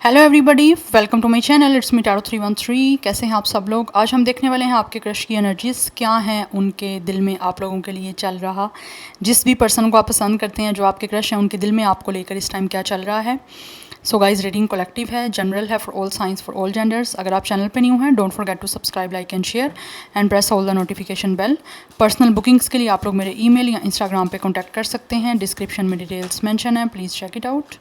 Hello everybody, welcome to my channel. It's me tarot 313। कैसे हैं आप सब लोग। आज हम देखने वाले हैं आपके क्रश की एनर्जीज़ क्या हैं, उनके दिल में आप लोगों के लिए चल रहा। जिस भी पर्सन को आप पसंद करते हैं, जो आपके क्रश हैं, उनके दिल में आपको लेकर इस टाइम क्या चल रहा है। सो गाइज, रीडिंग कलेक्टिव है, जनरल है, for all signs, for all genders. अगर आप चैनल पे न्यू हैं, don't forget to subscribe, like and share and press all the notification bell. Personal bookings के लिए आप लोग मेरे ईमेल या इंस्टाग्राम पे कॉन्टैक्ट कर सकते हैं। डिस्क्रिप्शन में डिटेल्स मेंशन है, please check it out.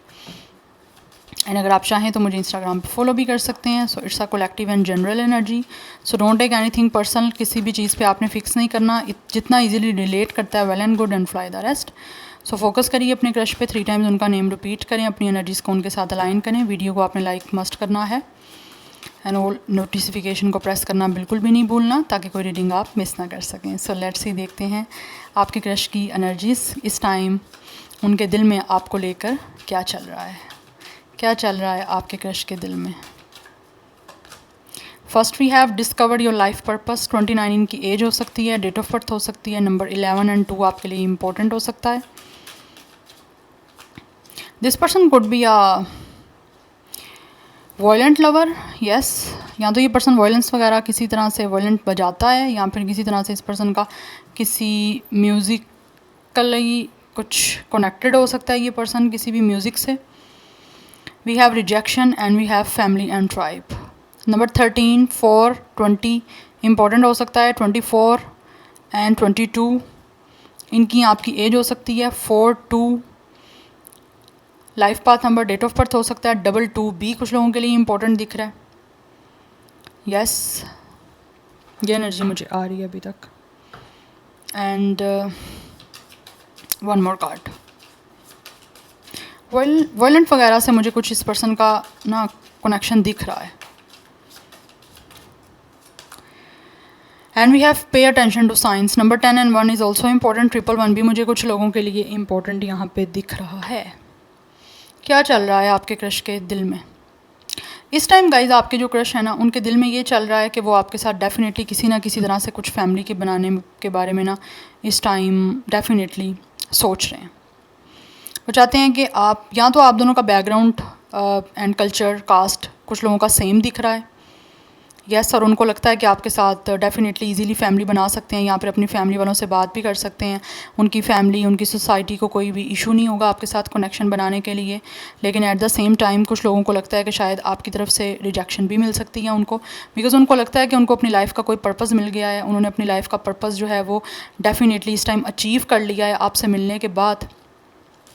And अगर आप चाहें तो मुझे इंस्टाग्राम पे फॉलो भी कर सकते हैं। So it's a collective and general energy. So don't take anything personal. किसी भी चीज़ पे आपने फिक्स नहीं करना। जितना इजीली रिलेट करता है, well and good, and fly the rest. So focus करिए अपने क्रश पे, 3 टाइम्स उनका नेम रिपीट करें, अपनी एनर्जीज़ को उनके साथ अलाइन करें। वीडियो को आपने लाइक मस्ट करना है एंड ऑल नोटिफिकेशन को प्रेस करना बिल्कुल भी नहीं भूलना, ताकि कोई रीडिंग आप मिस ना कर सकें। सो लेट्स ही देखते हैं आपके क्रश की एनर्जीज़ इस टाइम, उनके दिल में आपको लेकर क्या चल रहा है। क्या चल रहा है आपके क्रश के दिल में। First we have discovered your life purpose. 29 इनकी एज हो सकती है, डेट ऑफ बर्थ हो सकती है, नंबर 11 एंड 2 आपके लिए इंपॉर्टेंट हो सकता है। This person could be a violent lover, yes. या तो ये पर्सन वॉयलेंस वगैरह किसी तरह से वॉयलेंट बजाता है, या फिर किसी तरह से इस पर्सन का किसी म्यूज़िकली कुछ कनेक्टेड हो सकता है ये पर्सन किसी भी म्यूज़िक से। We have rejection and we have family and tribe. Number 13, 4, 20 important हो सकता है। 24 एंड 22 इनकी आपकी एज हो सकती है। 4, 2 life path number, date of birth हो सकता है। 22 भी कुछ लोगों के लिए इम्पोर्टेंट दिख रहा है। यस, ये एनर्जी मुझे आ रही है अभी तक। And one more card. Violent वगैरह से मुझे कुछ इस पर्सन का ना कनेक्शन दिख रहा है। And we have pay attention to signs. Number 10 and 1 is also important. 111 भी मुझे कुछ लोगों के लिए इम्पॉर्टेंट यहाँ पे दिख रहा है। क्या चल रहा है आपके क्रश के दिल में इस टाइम गाइज। आपके जो क्रश है ना, उनके दिल में ये चल रहा है कि वो आपके साथ डेफिनेटली किसी ना किसी तरह से कुछ फैमिली के बनाने के बारे में ना इस टाइम डेफिनेटली सोच रहे हैं। वो चाहते हैं कि आप, या तो आप दोनों का बैकग्राउंड एंड कल्चर, कास्ट कुछ लोगों का सेम दिख रहा है। यस, और उनको लगता है कि आपके साथ डेफिनेटली इजीली फैमिली बना सकते हैं, या फिर अपनी फैमिली वालों से बात भी कर सकते हैं। उनकी फैमिली, उनकी सोसाइटी को कोई भी इशू नहीं होगा आपके साथ कनेक्शन बनाने के लिए। लेकिन एट द सेम टाइम कुछ लोगों को लगता है कि शायद आपकी तरफ से रिजेक्शन भी मिल सकती है उनको, बिकॉज उनको लगता है कि उनको अपनी लाइफ का कोई पर्पज़ मिल गया है। उन्होंने अपनी लाइफ का पर्पज़ जो है वो डेफिनेटली इस टाइम अचीव कर लिया है आपसे मिलने के बाद।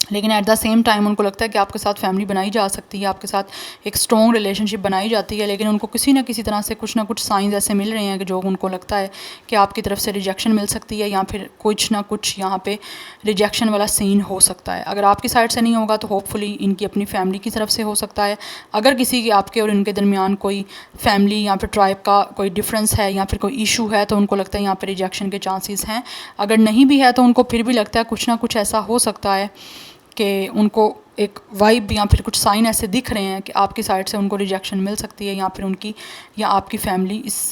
लेकिन एट द सेम टाइम उनको लगता है कि आपके साथ फैमिली बनाई जा सकती है, आपके साथ एक स्ट्रॉन्ग रिलेशनशिप बनाई जाती है। लेकिन उनको किसी ना किसी तरह से कुछ ना कुछ साइंस ऐसे मिल रहे हैं कि जो उनको लगता है कि आपकी तरफ से रिजेक्शन मिल सकती है, या फिर कुछ ना कुछ यहाँ पे रिजेक्शन वाला सीन हो सकता है। अगर आपकी साइड से नहीं होगा तो होपफुली इनकी अपनी फैमिली की तरफ से हो सकता है। अगर किसी की आपके और इनके दरमियान कोई फैमिली या फिर ट्राइब का कोई डिफरेंस है, या फिर कोई इशू है, तो उनको लगता है यहाँ पर रिजेक्शन के चांसेस हैं। अगर नहीं भी है तो उनको फिर भी लगता है कुछ ना कुछ ऐसा हो सकता है कि उनको एक वाइब या फिर कुछ साइन ऐसे दिख रहे हैं कि आपकी साइड से उनको रिजेक्शन मिल सकती है, या फिर उनकी या आपकी फैमिली इस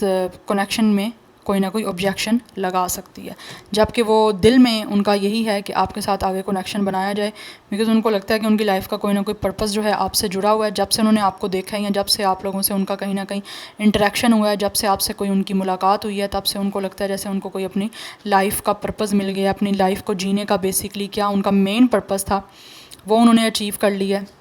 कनेक्शन में कोई ना कोई ऑब्जेक्शन लगा सकती है। जबकि वो दिल में उनका यही है कि आपके साथ आगे कनेक्शन बनाया जाए, बिकॉज उनको लगता है कि उनकी लाइफ का कोई ना कोई पर्पस जो है आपसे जुड़ा हुआ है। जब से उन्होंने आपको देखा है, या जब से आप लोगों से उनका कहीं ना कहीं इंटरेक्शन हुआ है, जब से आपसे कोई उनकी मुलाकात हुई है, तब से उनको लगता है जैसे उनको कोई अपनी लाइफ का पर्पज़ मिल गया। अपनी लाइफ को जीने का बेसिकली क्या उनका मेन पर्पज़ था, वो उन्होंने अचीव कर लिया है।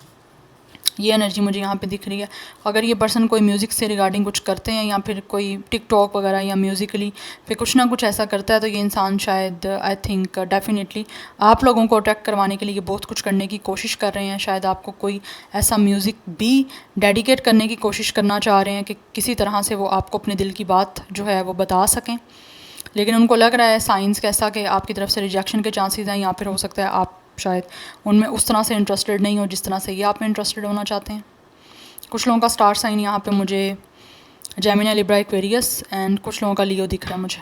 ये एनर्जी मुझे यहाँ पे दिख रही है। अगर ये पर्सन कोई म्यूज़िक से रिगार्डिंग कुछ करते हैं, या फिर कोई टिकटॉक वगैरह या म्यूज़िकली फिर कुछ ना कुछ ऐसा करता है, तो ये इंसान शायद आई थिंक डेफिनेटली आप लोगों को अट्रैक्ट करवाने के लिए बहुत कुछ करने की कोशिश कर रहे हैं। शायद आपको कोई ऐसा म्यूज़िक भी डेडिकेट करने की कोशिश करना चाह रहे हैं कि किसी तरह से वो आपको अपने दिल की बात जो है वो बता सकें। लेकिन उनको लग रहा है साइंस कैसा कि आपकी तरफ से रिजेक्शन के चांसेस हैं, या फिर हो सकता है आप शायद उनमें उस तरह से इंटरेस्टेड नहीं हो जिस तरह से ये आप में इंटरेस्टेड होना चाहते हैं। कुछ लोगों का स्टार साइन यहाँ पे मुझे जेमिनी, लिब्रा, एक्वेरियस, एंड कुछ लोगों का लियो दिख रहा है मुझे,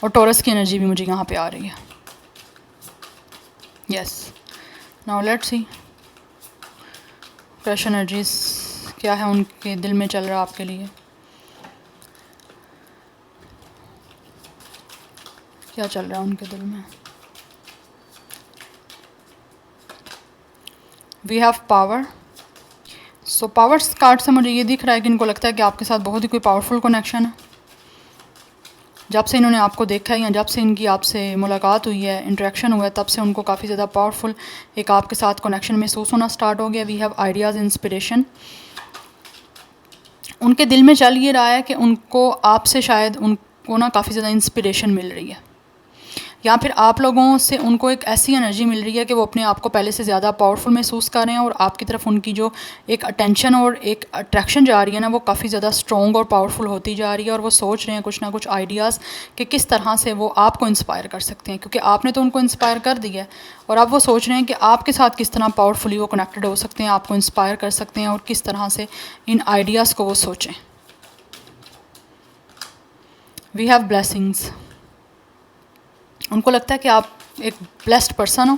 और टॉरस की एनर्जी भी मुझे यहाँ पे आ रही है। Yes, now let's C crush energies क्या है उनके दिल में चल रहा है आपके लिए। क्या चल रहा है उनके दिल में। We have power, so powers card से मुझे ये दिख रहा है कि इनको लगता है कि आपके साथ बहुत ही कोई पावरफुल कनेक्शन है। जब से इन्होंने आपको देखा है या जब से इनकी आपसे मुलाकात हुई है, इंटरेक्शन हुआ है, तब से उनको काफ़ी ज़्यादा पावरफुल एक आपके साथ कनेक्शन महसूस होना स्टार्ट हो गया। We have ideas, inspiration. उनके दिल में चल ये रहा है कि उनको आपसे शायद उनको ना काफ़ी ज़्यादा इंस्पिरेशन मिल रही है, या फिर आप लोगों से उनको एक ऐसी एनर्जी मिल रही है कि वो अपने आप को पहले से ज़्यादा पावरफुल महसूस कर रहे हैं और आपकी तरफ उनकी जो एक अटेंशन और एक अट्रैक्शन जा रही है ना, वो काफ़ी ज़्यादा स्ट्रॉन्ग और पावरफुल होती जा रही है। और वो सोच रहे हैं कुछ ना कुछ आइडियाज़ कि किस तरह से वो आपको इंस्पायर कर सकते हैं, क्योंकि आपने तो उनको इंस्पायर कर दिया है और अब वो सोच रहे हैं कि आपके साथ किस तरह पावरफुली वो कनेक्टेड हो सकते हैं, आपको इंस्पायर कर सकते हैं और किस तरह से इन आइडियाज़ को वो सोचें। We have blessings. उनको लगता है कि आप एक ब्लेस्ड पर्सन हो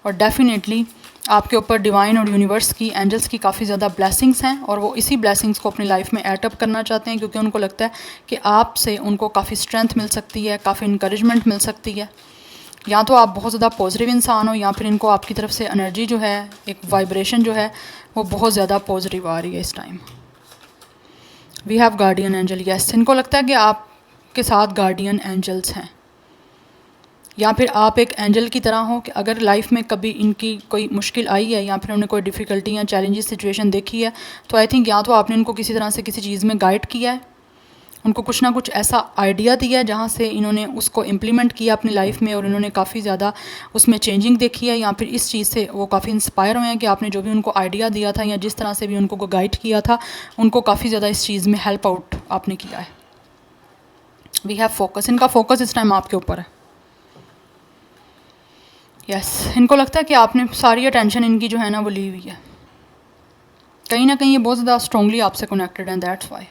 और डेफिनेटली आपके ऊपर डिवाइन और यूनिवर्स की, एंजल्स की काफ़ी ज़्यादा ब्लेसिंग्स हैं और वो इसी ब्लेसिंग्स को अपनी लाइफ में ऐड अप करना चाहते हैं, क्योंकि उनको लगता है कि आपसे उनको काफ़ी स्ट्रेंथ मिल सकती है, काफ़ी इंकरेजमेंट मिल सकती है। या तो आप बहुत ज़्यादा पॉजिटिव इंसान हो, या फिर इनको आपकी तरफ से एनर्जी जो है, एक वाइब्रेशन जो है, वो बहुत ज़्यादा पॉजिटिव आ रही है इस time. We have guardian angel. Yes, इनको लगता है कि आपके साथ गार्डियन एंजल्स हैं, या फिर आप एक एंजल की तरह हो कि अगर लाइफ में कभी इनकी कोई मुश्किल आई है या फिर उन्हें कोई डिफ़िकल्टी या चैलेंजेस सिचुएशन देखी है, तो आई थिंक या तो आपने इनको किसी तरह से किसी चीज़ में गाइड किया है, उनको कुछ ना कुछ ऐसा आइडिया दिया है जहाँ से इन्होंने उसको इम्प्लीमेंट किया अपनी लाइफ में और इन्होंने काफ़ी ज़्यादा उसमें चेंजिंग देखी है, या फिर इस चीज़ से वो काफ़ी इंस्पायर हुए हैं कि आपने जो भी उनको आइडिया दिया था या जिस तरह से भी उनको गाइड किया था, उनको काफ़ी ज़्यादा इस चीज़ में हेल्प आउट आपने किया है। We have focus. इनका फोकस इस टाइम आपके ऊपर है। यस, इनको लगता है कि आपने सारी अटेंशन इनकी जो है ना वो ली हुई है, कहीं ना कहीं ये बहुत ज़्यादा स्ट्रॉन्गली आपसे कनेक्टेड हैं, दैट्स वाई।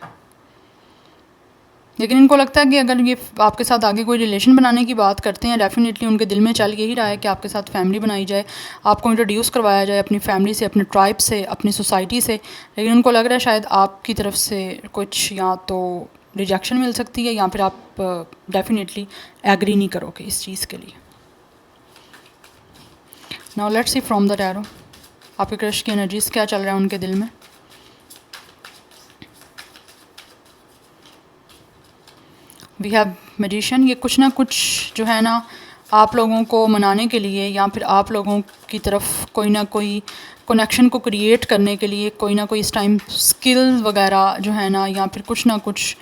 लेकिन इनको लगता है कि अगर ये आपके साथ आगे कोई रिलेशन बनाने की बात करते हैं, डेफिनेटली उनके दिल में चल यही रहा है कि आपके साथ फैमिली बनाई जाए, आपको इंट्रोड्यूस करवाया जाए अपनी फैमिली से, अपने ट्राइब से, अपनी सोसाइटी से। लेकिन उनको लग रहा है शायद आपकी तरफ से कुछ या तो रिजेक्शन मिल सकती है या फिर आप डेफिनेटली एग्री नहीं करोगे इस चीज़ के लिए। Now let's see from the tarot आपके क्रश की एनर्जीज क्या चल रहा है उनके दिल में। We have magician. ये कुछ ना कुछ जो है ना आप लोगों को मनाने के लिए या फिर आप लोगों की तरफ कोई ना कोई कनेक्शन को क्रिएट करने के लिए कोई ना कोई इस टाइम स्किल्स वगैरह जो है ना, या फिर कुछ ना कुछ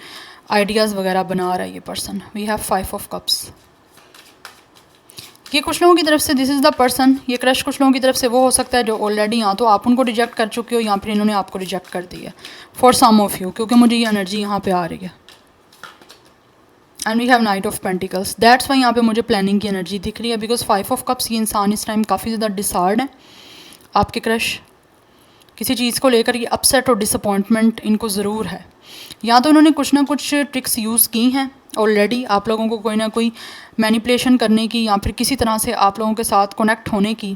आइडियाज़ वगैरह बना रहा है ये person. We have 5 of cups. ये कुछ लोगों की तरफ से दिस इज़ द पर्सन। ये क्रश कुछ लोगों की तरफ से वो हो सकता है जो ऑलरेडी या तो आप उनको रिजेक्ट कर चुके हो या फिर इन्होंने आपको रिजेक्ट कर दिया फॉर सम ऑफ यू, क्योंकि मुझे ये एनर्जी यहाँ पे आ रही है। And we have knight of pentacles. That's why यहाँ पे मुझे प्लानिंग की एनर्जी दिख रही है, बिकॉज 5 ऑफ कप्स, ये इंसान इस टाइम काफ़ी ज़्यादा डिसहार्ड है। आपके क्रश किसी चीज़ को लेकर ये अपसेट और डिसअपॉइंटमेंट इनको ज़रूर है, या तो इन्होंने कुछ ना कुछ ट्रिक्स यूज़ की हैं ऑलरेडी आप लोगों को कोई ना कोई मैनिपुलेशन करने की, या फिर किसी तरह से आप लोगों के साथ कनेक्ट होने की,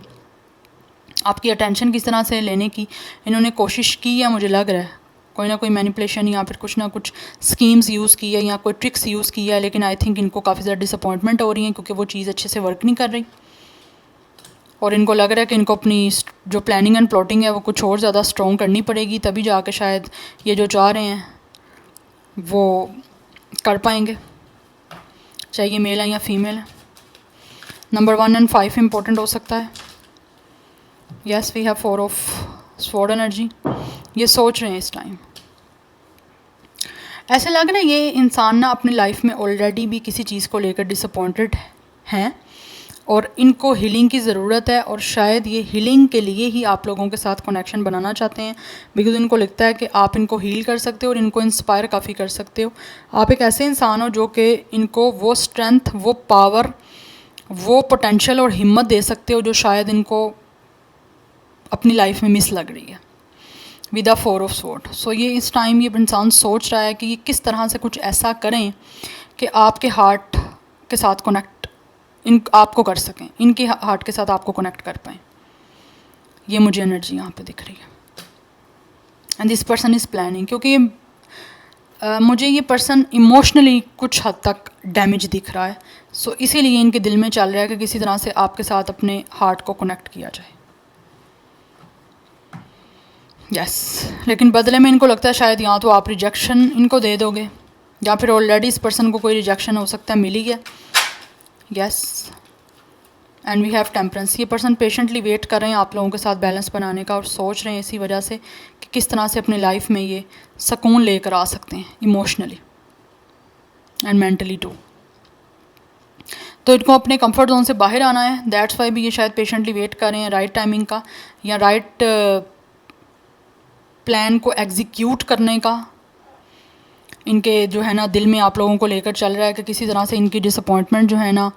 आपकी अटेंशन किस तरह से लेने की इन्होंने कोशिश की है। मुझे लग रहा है कोई ना कोई मैनिपुलेशन या फिर कुछ ना कुछ स्कीम्स यूज़ की है या कोई ट्रिक्स यूज़ की है, लेकिन आई थिंक इनको काफ़ी ज़्यादा डिसअपॉइंटमेंट हो रही है क्योंकि वो चीज़ अच्छे से वर्क नहीं कर रही और इनको लग रहा है कि इनको अपनी जो प्लानिंग एंड प्लॉटिंग है वो कुछ और ज़्यादा स्ट्रॉन्ग करनी पड़ेगी, तभी जाके शायद ये जो चाह रहे हैं वो कर पाएंगे, चाहे ये मेल है या फीमेल है। नंबर 1 एंड 5 इम्पोर्टेंट हो सकता है। Yes, we have 4 of sword energy. ये सोच रहे हैं इस टाइम, ऐसे लग रहा है ये इंसान ना अपनी लाइफ में ऑलरेडी भी किसी चीज़ को लेकर डिसअपॉइंटेड हैं और इनको हीलिंग की ज़रूरत है, और शायद ये हीलिंग के लिए ही आप लोगों के साथ कनेक्शन बनाना चाहते हैं, बिकॉज इनको लगता है कि आप इनको हील कर सकते हो और इनको इंस्पायर काफ़ी कर सकते हो। आप एक ऐसे इंसान हो जो कि इनको वो स्ट्रेंथ, वो पावर, वो पोटेंशियल और हिम्मत दे सकते हो जो शायद इनको अपनी लाइफ में मिस लग रही है। With the 4 of sword. So ये इस टाइम ये इंसान सोच रहा है कि ये किस तरह से कुछ ऐसा करें कि आपके हार्ट के साथ कनेक्ट आपको कर सकें, इनके हार्ट के साथ आपको कनेक्ट कर पाएँ। ये मुझे एनर्जी यहाँ पे दिख रही है। And this person is planning, क्योंकि मुझे ये पर्सन इमोशनली कुछ हद तक डैमेज दिख रहा है। सो इसीलिए इनके दिल में चल रहा है कि किसी तरह से आपके साथ अपने हार्ट को कनेक्ट किया जाए। यस लेकिन बदले में इनको लगता है शायद या तो आप रिजेक्शन इनको दे दोगे या फिर ऑलरेडी इस पर्सन को कोई रिजेक्शन हो सकता है मिल ही गया। Yes and we have temperance. ये पर्सन पेशेंटली वेट कर रहे हैं आप लोगों के साथ बैलेंस बनाने का और सोच रहे हैं इसी वजह से कि किस तरह से अपनी लाइफ में ये सुकून लेकर आ सकते हैं इमोशनली एंड मेंटली टू। तो इनको अपने कंफर्ट जोन से बाहर आना है। दैट्स वाई भी ये शायद पेशेंटली वेट कर रहे हैं राइट टाइमिंग का या राइट प्लान को एग्जीक्यूट करने का। इनके जो है ना दिल में आप लोगों को लेकर चल रहा है कि किसी तरह से इनकी डिसअपॉइंटमेंट जो है ना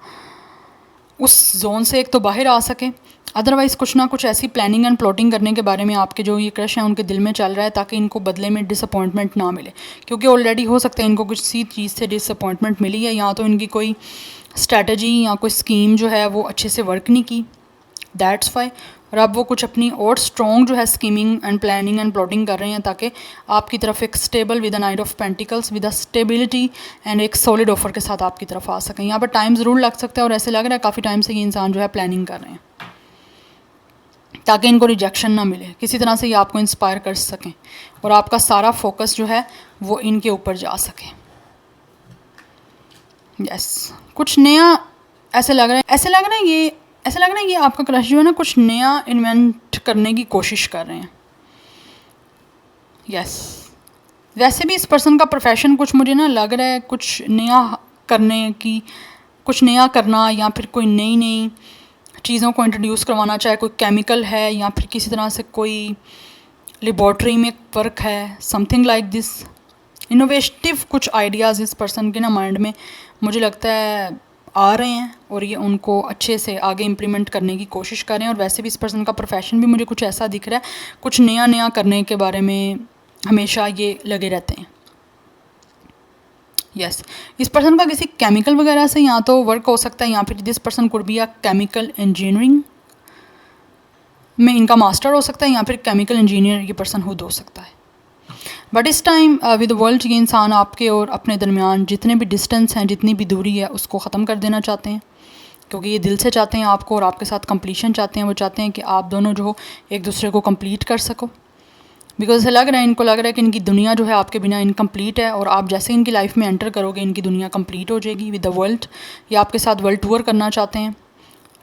उस जोन से एक तो बाहर आ सके, अदरवाइज़ कुछ ना कुछ ऐसी प्लानिंग एंड प्लॉटिंग करने के बारे में आपके जो ये क्रश हैं उनके दिल में चल रहा है ताकि इनको बदले में डिसअपॉइंटमेंट ना मिले। क्योंकि ऑलरेडी हो सकता है इनको कुछ सी चीज़ से डिसअपॉइंटमेंट मिली है या तो इनकी कोई स्ट्रैटेजी या कोई स्कीम जो है वो अच्छे से वर्क नहीं की। दैट्स वाई और अब वो कुछ अपनी और स्ट्रॉन्ग जो है scheming and planning and plotting कर रहे हैं ताकि आपकी तरफ एक stable with a knight of pentacles with a stability and एक सॉलिड ऑफर के साथ आपकी तरफ आ सकें। यहाँ पर टाइम ज़रूर लग सकता है और ऐसे लग रहा है काफ़ी टाइम से ये इंसान जो है प्लानिंग कर रहे हैं ताकि इनको रिजेक्शन ना मिले, किसी तरह से ये आपको इंस्पायर कर सकें और आपका सारा फोकस जो है वो इनके ऊपर जा सके। यस कुछ नया ऐसे लग रहा है ये आपका क्रश जो है ना कुछ नया इन्वेंट करने की कोशिश कर रहे हैं। यस वैसे भी इस पर्सन का प्रोफेशन कुछ मुझे ना लग रहा है कुछ नया करने की, कुछ नया करना या फिर कोई नई चीज़ों को इंट्रोड्यूस करवाना, चाहे कोई केमिकल है या फिर किसी तरह से कोई लेबॉर्ट्री में वर्क है, समथिंग लाइक दिस। इनोवेटिव कुछ आइडियाज़ इस पर्सन के ना माइंड में मुझे लगता है आ रहे हैं और ये उनको अच्छे से आगे इम्प्लीमेंट करने की कोशिश कर रहे हैं। और वैसे भी इस पर्सन का प्रोफेशन भी मुझे कुछ ऐसा दिख रहा है, कुछ नया करने के बारे में हमेशा ये लगे रहते हैं। यस इस पर्सन का किसी केमिकल वगैरह से या तो वर्क हो सकता है या फिर this person could be a chemical engineering में इनका मास्टर हो सकता है या फिर केमिकल इंजीनियर ये पर्सन खुद हो सकता है। बट इस टाइम विद वर्ल्ड ये इंसान आपके और अपने दरमियान जितने भी डिस्टेंस हैं, जितनी भी दूरी है उसको ख़त्म कर देना चाहते हैं क्योंकि ये दिल से चाहते हैं आपको और आपके साथ कंप्लीशन चाहते हैं। वो चाहते हैं कि आप दोनों जो हो एक दूसरे को कंप्लीट कर सको। बिकॉज इनको लग रहा है कि इनकी दुनिया जो है आपके बिना इनकम्प्लीट है और आप जैसे इनकी लाइफ में एंटर करोगे इनकी दुनिया कंप्लीट हो जाएगी विद द वर्ल्ड। ये आपके साथ वर्ल्ड टूर करना चाहते हैं,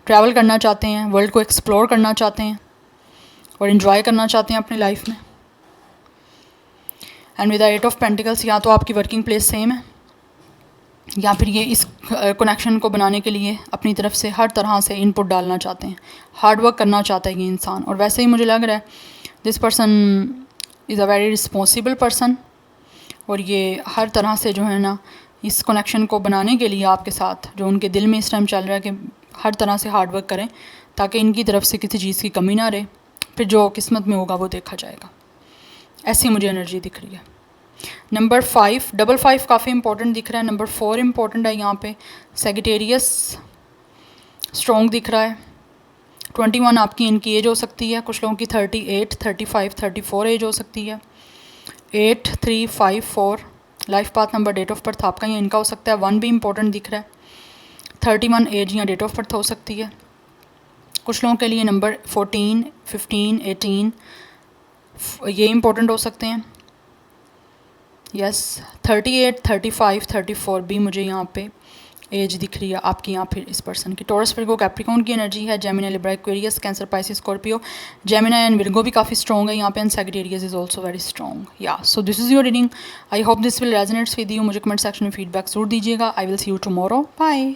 ट्रैवल करना चाहते हैं, वर्ल्ड को एक्सप्लोर करना चाहते हैं और इन्जॉय करना चाहते हैं अपनी लाइफ में। And with the 8 of pentacles या तो आपकी वर्किंग प्लेस सेम है या फिर ये इस कनेक्शन को बनाने के लिए अपनी तरफ से हर तरह से इनपुट डालना चाहते हैं, हार्ड वर्क करना चाहता है ये इंसान। और वैसे ही मुझे लग रहा है this person is a very responsible person और ये हर तरह से जो है ना इस कनेक्शन को बनाने के लिए आपके साथ जो उनके दिल में इस टाइम चल रहा है कि हर तरह से हार्ड वर्क करें ताकि इनकी तरफ से किसी चीज़ की कमी ना रहे, फिर जो किस्मत में होगा वो देखा जाएगा। ऐसी मुझे एनर्जी दिख रही है। नंबर 5 डबल 5 काफ़ी इंपॉर्टेंट दिख रहा है। नंबर 4 इंपॉर्टेंट है यहाँ पे। सेजिटेरियस स्ट्रॉन्ग दिख रहा है। 21 आपकी इनकी एज हो सकती है, कुछ लोगों की 38, 35, 34 एज हो सकती है। 8, 3, 5, 4 life path number, date of birth आपका या इनका हो सकता है। 1 भी इंपॉर्टेंट दिख रहा है। 31 एज या डेट ऑफ बर्थ हो सकती है। कुछ लोगों के लिए नंबर 14, 15, 18 ये इंपॉर्टेंट हो सकते हैं। यस 38, 35, 34 भी मुझे यहाँ पे एज दिख रही है आपकी यहाँ फिर इस पर्सन की। टॉरस, विर्गो, कैप्रिकॉर्न की एनर्जी है। Gemini, Libra, Aquarius, Cancer, Pisces, Scorpio, Gemini and Virgo भी काफ़ी स्ट्रॉन्ग है यहाँ पे। And Sagittarius is also very strong. या so this is your reading. I hope this will resonates with you. मुझे comment section में feedback जरूर दीजिएगा। I will see you tomorrow. Bye.